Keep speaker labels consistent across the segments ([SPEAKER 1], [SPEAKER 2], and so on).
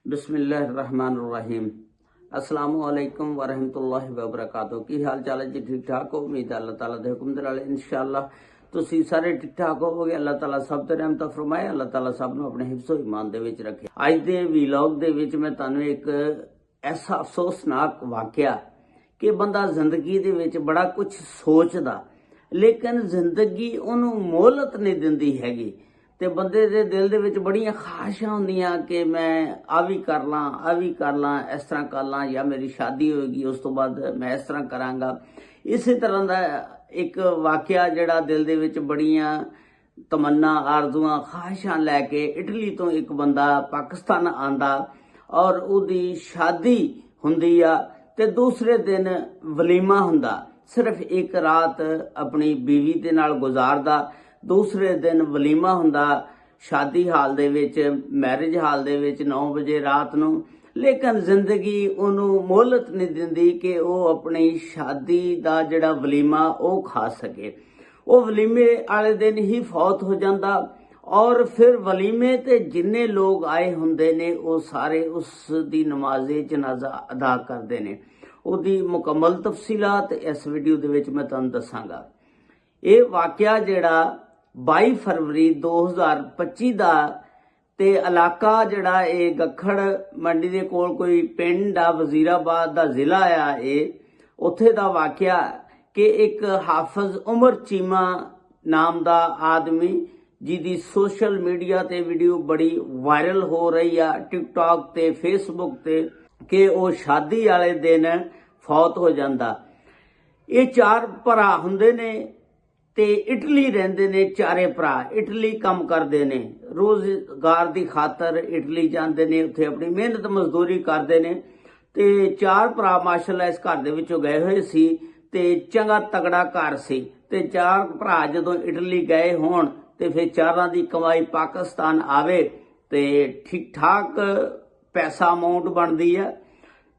[SPEAKER 1] बिस्मिल्लाहिर्रहमानिर्रहीम। अस्सलामुअलैकुम वरहमतुल्लाहि वबरकातुहू। की हाल चाल है जी? ठीक ठाक हो? उम्मीद है अल्लाह ताला दे हुक्म दे नाल इंशाअल्लाह तुसीं सारे ठीक ठाक होवोगे। अल्लाह ताला सब ते रहमत फरमाए। अल्लाह ताला सब नूं अपने हिफ्ज़ो ईमान दे विच रखे। अज दे वीलॉग दे विच मैं तुहानूं एक ऐसा अफसोसनाक वाकया कि बंदा जिंदगी दे विच बड़ा कुछ सोचदा लेकिन जिंदगी उहनूं मोहलत नहीं दिंदी हैगी ते बंदे दे दिल दे विच बड़ियां ख्वाहिशां हुंदियां कि मैं आ भी कर लां इस तरह कर लां या मेरी शादी होएगी उस तो बाद मैं इस तरह करांगा। इसी तरह दा एक वाकया जिहड़ा दिल दे विच बड़ियां तमन्ना आरजुआं ख्वाहिशां लैके इटली तो एक बंदा पाकिस्तान आंदा और उहदी शादी हुंदी आ ते दूसरे दिन वलीमा हुंदा। सिर्फ एक रात अपनी बीवी दे नाल गुजारदा, दूसरे दिन वलीमा हुंदा शादी हाल दे विच, मैरिज हाल दे विच 9 बजे रात नूं। लेकिन जिंदगी उहनूं मोहलत नहीं दिंदी कि वह अपनी शादी दा जिहड़ा वलीमा वो खा सके। वो वलीमे वाले दिन ही फौत हो जांदा और फिर वलीमे ते जिन्ने लोग आए हुंदे ने वो सारे उस दी नमाज़े जनाजा अदा करदे ने। उहदी मुकम्मल तफसीलात इस वीडियो दे विच मैं तुहानूं दस्सांगा। ये वाकया जिहड़ा 22 फरवरी 2025 ਦਾ ਤੇ ਇਲਾਕਾ ਜਿਹੜਾ ਇਹ ਗੱਖੜ ਮੰਡੀ ਦੇ ਕੋਲ ਕੋਈ ਪਿੰਡ ਆ ਵਜ਼ੀਰਾਬਾਦ ਦਾ ਜ਼ਿਲ੍ਹਾ ਆ ਇਹ ਉੱਥੇ ਦਾ ਵਾਕਿਆ ਕਿ ਇੱਕ ਹਾਫਿਜ਼ ਉਮਰ ਚੀਮਾ ਨਾਮ ਦਾ ਆਦਮੀ ਜਿਹਦੀ ਸੋਸ਼ਲ ਮੀਡੀਆ ਤੇ ਵੀਡੀਓ ਬੜੀ ਵਾਇਰਲ ਹੋ ਰਹੀ ਆ ਟਿਕਟੌਕ ਤੇ ਫੇਸਬੁੱਕ ਤੇ ਕਿ ਉਹ ਸ਼ਾਦੀ ਵਾਲੇ ਦਿਨ ਫੌਤ ਹੋ ਜਾਂਦਾ। ਇਹ 4 ਭਰਾ ਹੁੰਦੇ ਨੇ ਤੇ ਇਟਲੀ ਰਹਿੰਦੇ ਨੇ। ਚਾਰੇ ਭਰਾ ਇਟਲੀ ਕੰਮ ਕਰਦੇ ਨੇ, ਰੋਜ਼ਗਾਰ ਦੀ ਖਾਤਰ ਇਟਲੀ ਜਾਂਦੇ ਨੇ, ਉੱਥੇ ਆਪਣੀ ਮਿਹਨਤ ਮਜ਼ਦੂਰੀ ਕਰਦੇ ਨੇ ਤੇ 4 ਭਰਾ ਮਾਸ਼ਾਅੱਲਾ ਇਸ ਘਰ ਦੇ ਵਿੱਚੋਂ ਗਏ ਹੋਏ ਸੀ ਤੇ ਚੰਗਾ ਤਗੜਾ ਘਰ ਸੀ ਤੇ 4 ਭਰਾ ਜਦੋਂ ਇਟਲੀ ਗਏ ਹੋਣ ਤੇ ਫਿਰ ਚਾਰਾਂ ਦੀ ਕਮਾਈ ਪਾਕਿਸਤਾਨ ਆਵੇ ਤੇ ਠੀਕ ਠਾਕ ਪੈਸਾ ਅਮਾਉਂਟ ਬਣਦੀ ਆ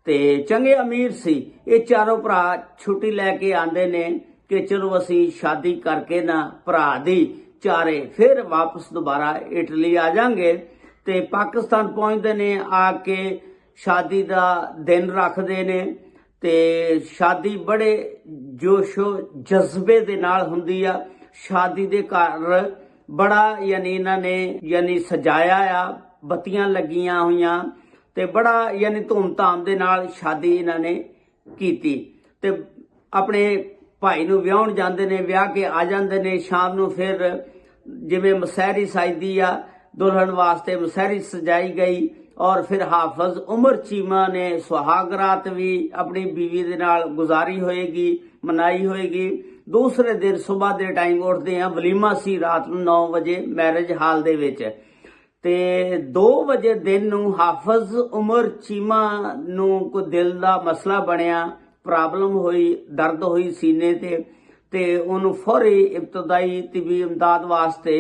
[SPEAKER 1] ਤੇ ਚੰਗੇ ਅਮੀਰ ਸੀ। ਇਹ ਚਾਰੋਂ ਭਰਾ ਛੁੱਟੀ ਲੈ ਕੇ ਆਂਦੇ ਨੇ कि चलो असी शादी करके ना भरा दी चारे फिर वापस दोबारा इटली आ जाएंगे ते पाकिस्तान पहुंचते ने। आके शादी दा दिन रखते ने ते शादी बड़े जोशो जज्बे दे नाल हुंदी आ। शादी दे घर बड़ा यानी इन्होंने यानी सजाया आ, बत्तियां लगियां हुई ते बड़ा यानी धूमधाम दे नाल शादी इन्होंने कीती ते अपने भाई नूं विआहण जांदे ने, विआह के आ जांदे ने। शाम नूं फिर जिवें मसहरी सजदी आ दुल्हन वास्ते मसहरी सजाई गई और फिर हाफिज उमर चीमा ने सुहाग रात भी अपनी बीवी दे नाल गुजारी होएगी, मनाई होएगी। दूसरे दिन सुबह दे टाइम उठदे आ, वलीमा सी रात नूं 9 बजे मैरिज हाल दे विच ते 2 वजे दिन नूं हाफिज उमर चीमा नूं कोई दिल दा मसला बनिया, प्रॉब्लम हुई, दर्द हुई सीने ते उन्होंने फौरी इब्तदाई तिबी इमदाद वास्ते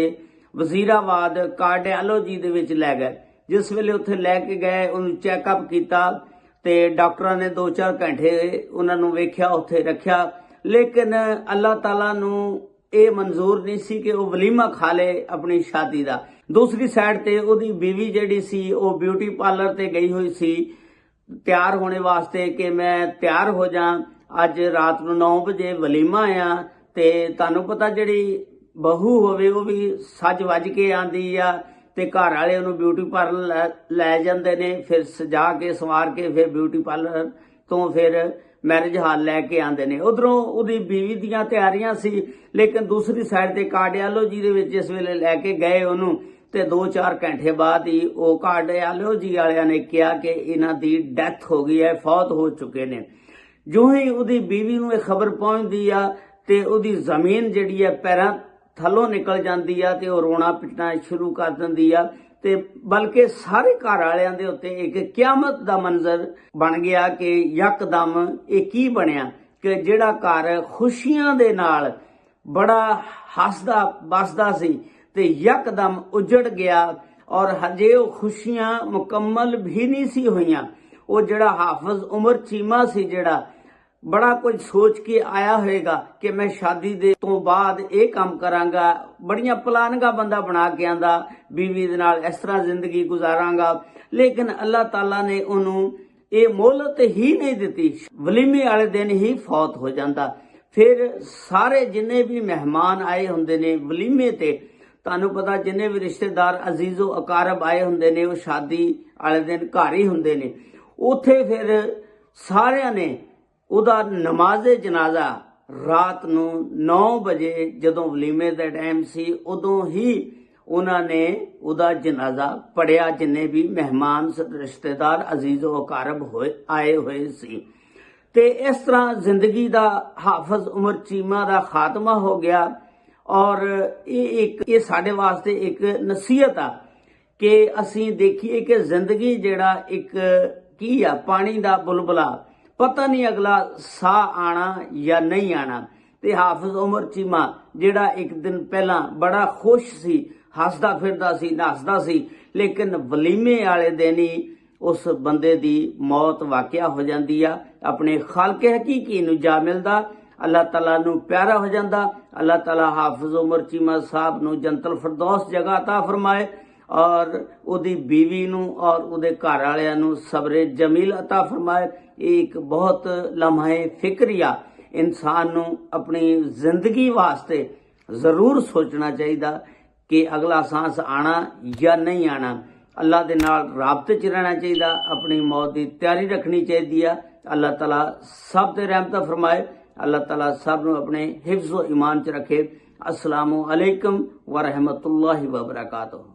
[SPEAKER 1] वजीराबाद कार्डियोलॉजी दे विच लै गए। जिस वेले उत्थे लैके गए उन्होंने चैकअप किया ते डॉक्टर ने 2-4 घंटे उन्होंने वेख्या, उत्थे रखिया। लेकिन अल्लाह ताला नूं ये मंजूर नहीं सी कि वह वलीमा खा ले अपनी शादी का। दूसरी साइड ते उहदी बीवी जिहड़ी सी वो ब्यूटी पार्लर ते गई हुई सी तैयार होने वास्ते कि मैं तैयार हो जा, अज रात नूं 9 बजे वलीमा आ ते तुहानूं पता जिहड़ी बहू होवे वो भी सज वज के आंदी आ ते घर वाले उहनूं ब्यूटी पार्लर लै जांदे ने, फिर सजा के संवार के फिर ब्यूटी पार्लर तो फिर मैरिज हाल लैके आंदे ने। उधरों उहदी बीवी दीयां तैयारियां सी लेकिन दूसरी साइड ते कार्डियोलॉजी दे विच जिस वेले लैके गए उहनूं ते 2-4 घंटे बाद ही वो कार्डियोलॉजी वालियां ने कहा कि इन्हां दी डैथ हो गई है, फौत हो चुके ने। जो ही उहदी बीवी नूं खबर पहुंचदी आ ते उहदी जमीन जिहड़ी है पैरां थल्लों निकल जांदी आ ते वो रोना पिटना शुरू कर दिंदी आ ते बल्कि सारे घर वालियां दे उत्ते एक क़यामत दा मंजर बन गया कि यकदम ये की बनिया कि जिहड़ा घर खुशियां दे नाल बड़ा हसदा बसदा सी ते यकदम उजड़ गया और हजे वो खुशियां मुकम्मल भी नहीं सी हुईयां। वो जिहड़ा हाफिज उमर चीमा सी जिहड़ा बड़ा कुछ सोच के आया होएगा कि मैं शादी दे तो बाद ये काम करांगा, बड़ियां प्लानिंगा बंदा बना के आंदा बीवी दे नाल इस तरह जिंदगी गुजारांगा, लेकिन अल्लाह ताला ने उन्हों ये मोहलत ही नहीं दी। वलीमे वाले दिन ही फौत हो जाता। फिर सारे जिन्ने भी मेहमान आए हुंदे ने वलीमे ते, तुहानू पता जिन्ने भी रिश्तेदार अजीजो अकारब आए हुंदे ने वो शादी वाले दिन घर ही हुंदे ने। उत्थे फिर सारियां ने ਉਹਦਾ ਨਮਾਜ਼ੇ ਜਨਾਜ਼ਾ ਰਾਤ ਨੂੰ 9 ਵਜੇ ਜਦੋਂ ਵਲੀਮੇ ਦਾ ਟਾਈਮ ਸੀ ਉਦੋਂ ਹੀ ਉਹਨਾਂ ਨੇ ਉਹਦਾ ਜਨਾਜ਼ਾ ਪੜਿਆ, ਜਿੰਨੇ ਵੀ ਮਹਿਮਾਨ ਰਿਸ਼ਤੇਦਾਰ ਅਜ਼ੀਜ਼ੋ ਅਕਾਰਬ ਆਏ ਹੋਏ ਸੀ। ਤੇ ਇਸ ਤਰ੍ਹਾਂ ਜ਼ਿੰਦਗੀ ਦਾ ਹਾਫਜ਼ ਉਮਰ ਚੀਮਾ ਦਾ ਖਾਤਮਾ ਹੋ ਗਿਆ। ਔਰ ਇਹ ਸਾਡੇ ਵਾਸਤੇ ਇੱਕ ਨਸੀਹਤ ਆ ਕਿ ਅਸੀਂ ਦੇਖੀਏ ਕਿ ਜ਼ਿੰਦਗੀ ਜਿਹੜਾ ਇੱਕ ਕੀ ਆ, ਪਾਣੀ ਦਾ ਬੁਲਬੁਲਾ, ਪਤਾ ਨਹੀਂ ਅਗਲਾ ਸਾਹ ਆਣਾ ਜਾਂ ਨਹੀਂ ਆਣਾ। ਤੇ ਹਾਫਿਜ਼ ਉਮਰ ਚੀਮਾ ਜਿਹੜਾ ਇੱਕ ਦਿਨ ਪਹਿਲਾਂ ਬੜਾ ਖੁਸ਼ ਸੀ, ਹੱਸਦਾ ਫਿਰਦਾ ਸੀ, ਨੱਚਦਾ ਸੀ, ਲੇਕਿਨ ਵਲੀਮੇ ਵਾਲੇ ਦਿਨ ਹੀ ਉਸ ਬੰਦੇ ਦੀ ਮੌਤ ਵਾਕਿਆ ਹੋ ਜਾਂਦੀ ਆ। ਆਪਣੇ ਖਾਲਕ ਹਕੀਕੀ ਨੂੰ ਜਾ ਮਿਲਦਾ, ਅੱਲਾਹ ਤਾਲਾ ਨੂੰ ਪਿਆਰਾ ਹੋ ਜਾਂਦਾ। ਅੱਲਾਹ ਤਾਲਾ ਹਾਫਿਜ਼ ਉਮਰ ਚੀਮਾ ਸਾਹਿਬ ਨੂੰ ਜੰਨਤੁਲ ਫਿਰਦੌਸ ਜਗ੍ਹਾ ਅਤਾ ਫਰਮਾਏ और ਉਹਦੀ बीवी ਨੂੰ और ਉਹਦੇ ਘਰ ਵਾਲਿਆਂ ਨੂੰ ਸਬਰ ਜਮੀਲ अता फरमाए। एक बहुत लम्हे फिक्रिया इंसान ਨੂੰ अपनी जिंदगी वास्ते जरूर सोचना चाहिए कि अगला सांस आना या नहीं आना। अल्लाह दे नाल राबते च रहना चाहिए, अपनी मौत की तैयारी रखनी चाहिए। अल्लाह ताला सब ते रहमत फरमाए। अल्लाह ताला सब नूं अपने हिफ्ज़ व ईमान च रखे। अस्सलामु अलैकुम व रहमतुल्लाहि व बरकातुहू।